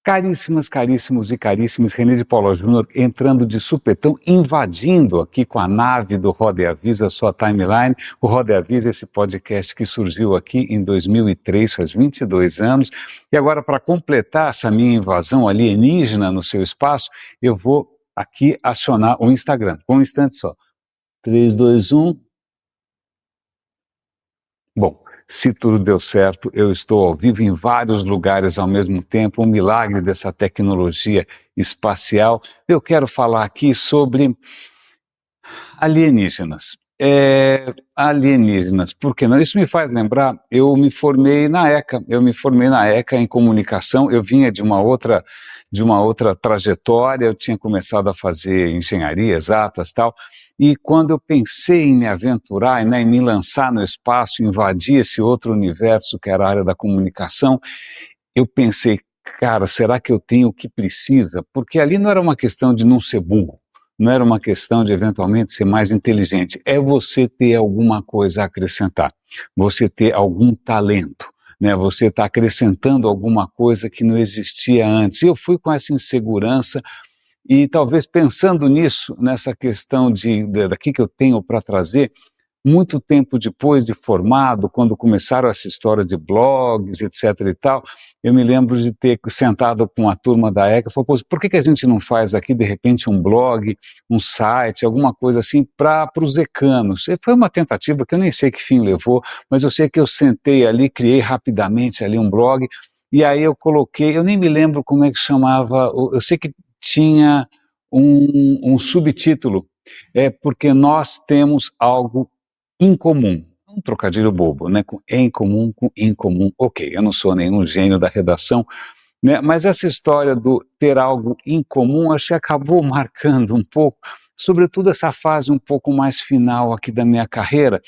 Caríssimas, caríssimos e caríssimas, René de Paula Júnior entrando de supetão, invadindo aqui com a nave do Roda e Avisa, a sua timeline. O Roda e Avisa, esse podcast que surgiu aqui em 2003, faz 22 anos. E agora, para completar essa minha invasão alienígena no seu espaço, eu vou aqui acionar o Instagram. Com um instante só. 3, 2, 1. Bom, se tudo deu certo, eu estou ao vivo em vários lugares ao mesmo tempo, um milagre dessa tecnologia espacial. Eu quero falar aqui sobre alienígenas. Alienígenas, por que não? Isso me faz lembrar, eu me formei na ECA em comunicação, eu vinha de uma outra trajetória, eu tinha começado a fazer engenharia, exatas, tal, e quando eu pensei em me aventurar, né, em me lançar no espaço, invadir esse outro universo que era a área da comunicação, eu pensei, cara, será que eu tenho o que precisa? Porque ali não era uma questão de não ser burro, não era uma questão de eventualmente ser mais inteligente, é você ter alguma coisa a acrescentar, você ter algum talento, né? Você está acrescentando alguma coisa que não existia antes. Eu fui com essa insegurança e talvez pensando nisso, nessa questão daqui que eu tenho para trazer, muito tempo depois de formado, quando começaram essa história de blogs, etc e tal, eu me lembro de ter sentado com a turma da ECA e falei, pô, por que a gente não faz aqui, de repente, um blog, um site, alguma coisa assim, para os ecanos? E foi uma tentativa que eu nem sei que fim levou, mas eu sei que eu sentei ali, criei rapidamente ali um blog, e aí eu coloquei, eu nem me lembro como é que chamava, eu sei que tinha um subtítulo, porque nós temos algo incomum, um trocadilho bobo, né, com em comum, com incomum, ok, eu não sou nenhum gênio da redação, né, mas essa história do ter algo incomum, acho que acabou marcando um pouco, sobretudo essa fase um pouco mais final aqui da minha carreira,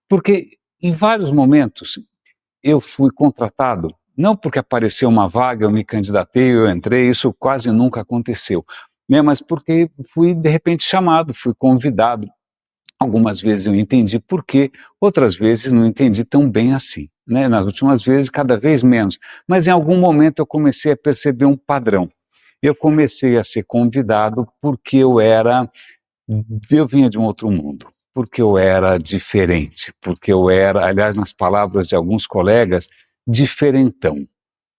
porque em vários momentos eu fui contratado, não porque apareceu uma vaga, eu me candidatei, eu entrei, isso quase nunca aconteceu, né, mas porque fui de repente chamado, fui convidado. Algumas vezes eu entendi por quê, outras vezes não entendi tão bem assim, né? Nas últimas vezes, cada vez menos. Mas em algum momento eu comecei a perceber um padrão. Eu comecei a ser convidado porque eu vinha de um outro mundo, porque eu era diferente, porque eu era, aliás, nas palavras de alguns colegas, diferentão.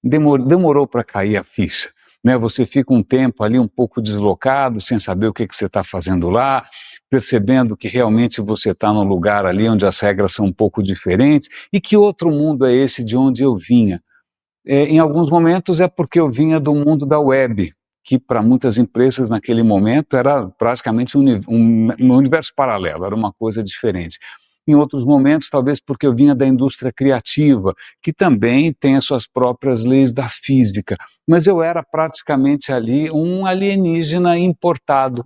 Demorou para cair a ficha, né? Você fica um tempo ali um pouco deslocado, sem saber o que você está fazendo lá, percebendo que realmente você está num lugar ali onde as regras são um pouco diferentes, e que outro mundo é esse de onde eu vinha? Em alguns momentos é porque eu vinha do mundo da web, que para muitas empresas naquele momento era praticamente um universo paralelo, era uma coisa diferente. Em outros momentos, talvez porque eu vinha da indústria criativa, que também tem as suas próprias leis da física, mas eu era praticamente ali um alienígena importado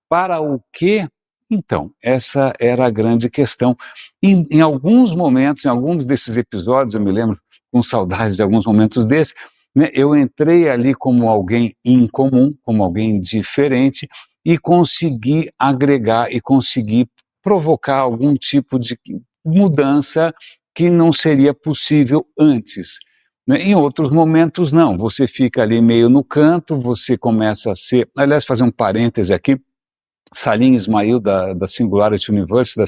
para o quê? Então, essa era a grande questão. Em alguns momentos, em alguns desses episódios, eu me lembro com saudades de alguns momentos desses, né, eu entrei ali como alguém incomum, como alguém diferente, e consegui agregar e consegui provocar algum tipo de mudança que não seria possível antes. Né? Em outros momentos, não. Você fica ali meio no canto, você começa a ser. Aliás, fazer um parêntese aqui. Salim Ismail, da Singularity University,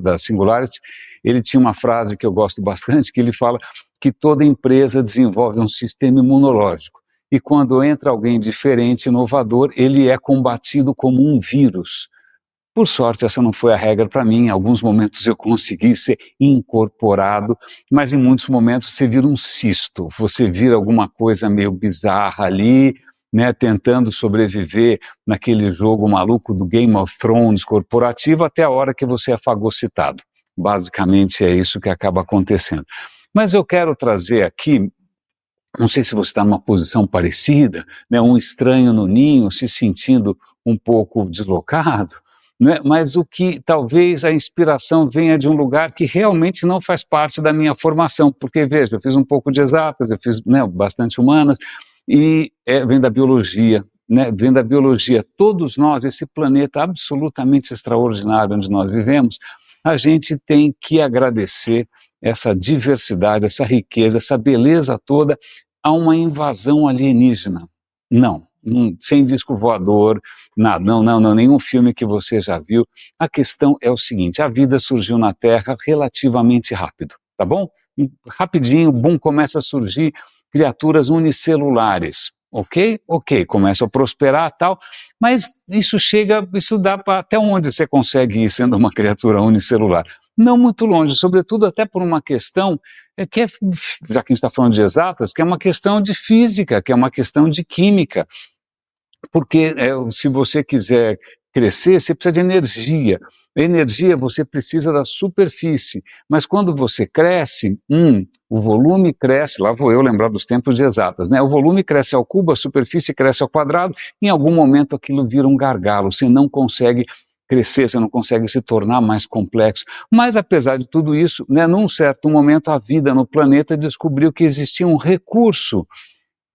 da Singularity, ele tinha uma frase que eu gosto bastante, que ele fala que toda empresa desenvolve um sistema imunológico, e quando entra alguém diferente, inovador, ele é combatido como um vírus. Por sorte, essa não foi a regra para mim. Em alguns momentos eu consegui ser incorporado, mas em muitos momentos você vira um cisto, você vira alguma coisa meio bizarra ali, né, tentando sobreviver naquele jogo maluco do Game of Thrones corporativo até a hora que você é fagocitado. Basicamente é isso que acaba acontecendo. Mas eu quero trazer aqui, não sei se você está numa posição parecida, né, um estranho no ninho, se sentindo um pouco deslocado, né, mas o que talvez a inspiração venha de um lugar que realmente não faz parte da minha formação, porque veja, eu fiz um pouco de exatas, eu fiz, né, bastante humanas, e vem da biologia, né, vem da biologia. Todos nós, esse planeta absolutamente extraordinário onde nós vivemos, a gente tem que agradecer essa diversidade, essa riqueza, essa beleza toda a uma invasão alienígena. Não, sem disco voador, nada, não, nenhum filme que você já viu. A questão é o seguinte, a vida surgiu na Terra relativamente rápido, tá bom? Rapidinho, bum, começa a surgir criaturas unicelulares, ok? Ok, começam a prosperar e tal, mas isso dá para até onde você consegue ir sendo uma criatura unicelular? Não muito longe, sobretudo até por uma questão que é, já que a gente está falando de exatas, que é uma questão de física, que é uma questão de química, porque se você quiser crescer, você precisa de energia. Energia você precisa da superfície, mas quando você cresce, o volume cresce, lá vou eu lembrar dos tempos de exatas, né? O volume cresce ao cubo, a superfície cresce ao quadrado, em algum momento aquilo vira um gargalo, você não consegue crescer, você não consegue se tornar mais complexo. Mas apesar de tudo isso, né, num certo momento a vida no planeta descobriu que existia um recurso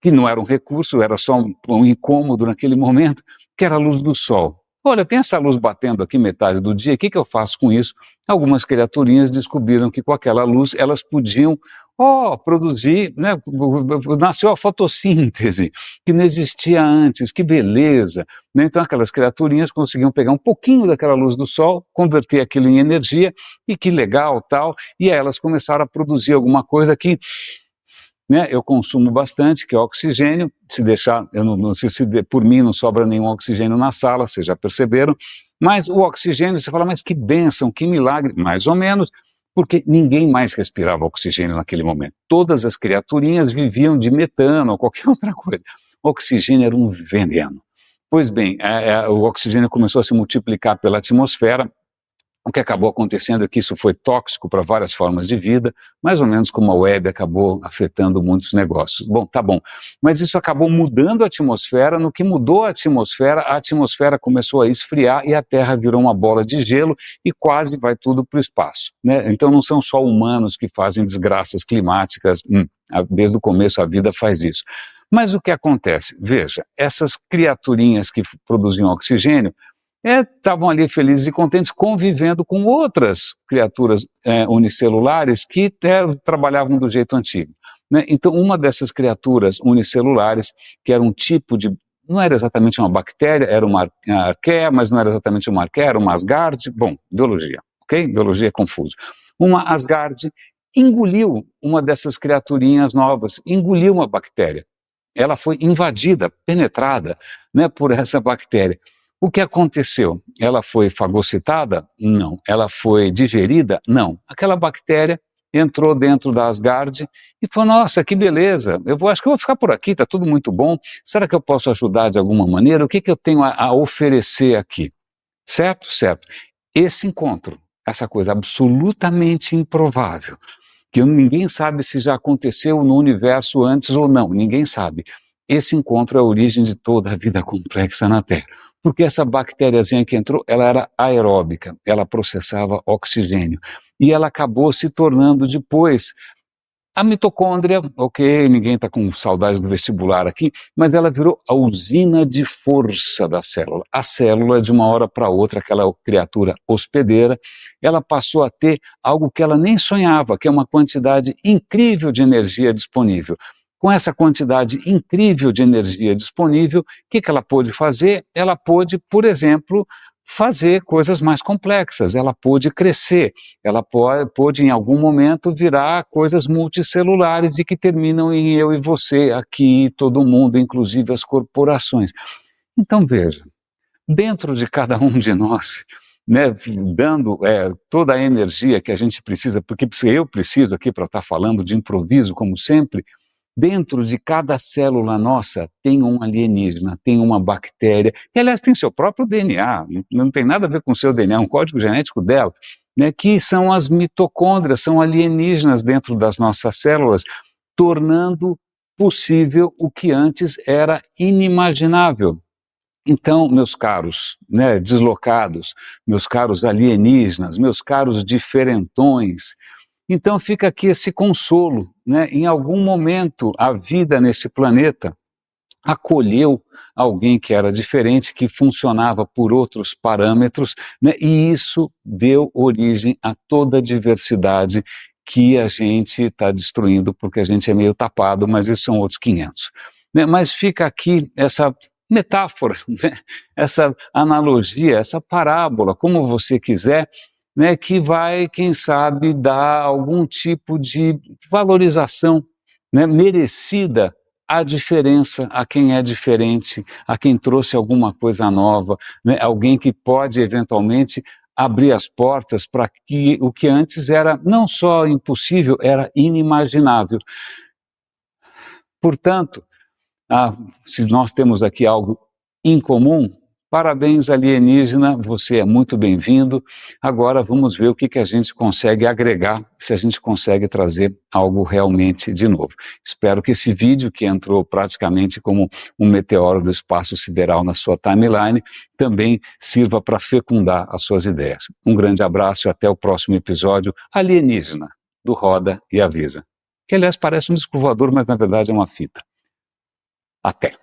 que não era um recurso, era só um incômodo naquele momento, que era a luz do sol. Olha, tem essa luz batendo aqui metade do dia, o que eu faço com isso? Algumas criaturinhas descobriram que com aquela luz elas podiam produzir, né, nasceu a fotossíntese, que não existia antes, que beleza. Né? Então aquelas criaturinhas conseguiam pegar um pouquinho daquela luz do sol, converter aquilo em energia, e que legal, tal, e aí elas começaram a produzir alguma coisa que, né, eu consumo bastante, que é oxigênio. Se deixar, eu não sei se por mim não sobra nenhum oxigênio na sala, vocês já perceberam, mas o oxigênio, você fala, mas que bênção, que milagre, mais ou menos, porque ninguém mais respirava oxigênio naquele momento. Todas as criaturinhas viviam de metano ou qualquer outra coisa. O oxigênio era um veneno. Pois bem, o oxigênio começou a se multiplicar pela atmosfera. O que acabou acontecendo é que isso foi tóxico para várias formas de vida, mais ou menos como a web acabou afetando muitos negócios. Bom, tá bom. Mas isso acabou mudando a atmosfera. No que mudou a atmosfera começou a esfriar e a Terra virou uma bola de gelo e quase vai tudo para o espaço. Né? Então não são só humanos que fazem desgraças climáticas, desde o começo a vida faz isso. Mas o que acontece? Veja, essas criaturinhas que produziam oxigênio, estavam ali felizes e contentes convivendo com outras criaturas unicelulares que trabalhavam do jeito antigo. Né? Então, uma dessas criaturas unicelulares, que era um tipo de, não era exatamente uma bactéria, era uma arqueia, mas não era exatamente uma arqueia, era uma Asgard, bom, biologia, ok? Biologia é confuso. Uma Asgard engoliu uma dessas criaturinhas novas, engoliu uma bactéria. Ela foi invadida, penetrada, né, por essa bactéria. O que aconteceu? Ela foi fagocitada? Não. Ela foi digerida? Não. Aquela bactéria entrou dentro da Asgard e falou, nossa, que beleza, acho que eu vou ficar por aqui, está tudo muito bom, será que eu posso ajudar de alguma maneira? O que eu tenho a oferecer aqui? Certo? Certo. Esse encontro, essa coisa absolutamente improvável, que ninguém sabe se já aconteceu no universo antes ou não, ninguém sabe. Esse encontro é a origem de toda a vida complexa na Terra. Porque essa bactériazinha que entrou, ela era aeróbica, ela processava oxigênio. E ela acabou se tornando depois a mitocôndria, ok, ninguém está com saudade do vestibular aqui, mas ela virou a usina de força da célula. A célula, de uma hora para outra, aquela criatura hospedeira, ela passou a ter algo que ela nem sonhava, que é uma quantidade incrível de energia disponível. Com essa quantidade incrível de energia disponível, o que ela pôde fazer? Ela pôde, por exemplo, fazer coisas mais complexas, ela pôde crescer, ela pôde em algum momento virar coisas multicelulares e que terminam em eu e você, aqui, todo mundo, inclusive as corporações. Então veja, dentro de cada um de nós, né, dando toda a energia que a gente precisa, porque eu preciso aqui para estar falando de improviso, como sempre, dentro de cada célula nossa tem um alienígena, tem uma bactéria, que aliás tem seu próprio DNA, não tem nada a ver com o seu DNA, é um código genético dela, né, que são as mitocôndrias, são alienígenas dentro das nossas células, tornando possível o que antes era inimaginável. Então, meus caros, né, deslocados, meus caros alienígenas, meus caros diferentões, então fica aqui esse consolo, né? Em algum momento a vida nesse planeta acolheu alguém que era diferente, que funcionava por outros parâmetros, né? E isso deu origem a toda a diversidade que a gente está destruindo porque a gente é meio tapado, mas isso são outros 500. Né? Mas fica aqui essa metáfora, né? Essa analogia, essa parábola, como você quiser, né? Que vai, quem sabe, dar algum tipo de valorização, né? Merecida à diferença, a quem é diferente, a quem trouxe alguma coisa nova, né? Alguém que pode eventualmente abrir as portas para que o que antes era não só impossível, era inimaginável. Portanto, se nós temos aqui algo em comum, parabéns, alienígena, você é muito bem-vindo. Agora vamos ver o que a gente consegue agregar, se a gente consegue trazer algo realmente de novo. Espero que esse vídeo, que entrou praticamente como um meteoro do espaço sideral na sua timeline, também sirva para fecundar as suas ideias. Um grande abraço e até o próximo episódio alienígena do Roda e Avisa. Que, aliás, parece um disco voador, mas na verdade é uma fita. Até!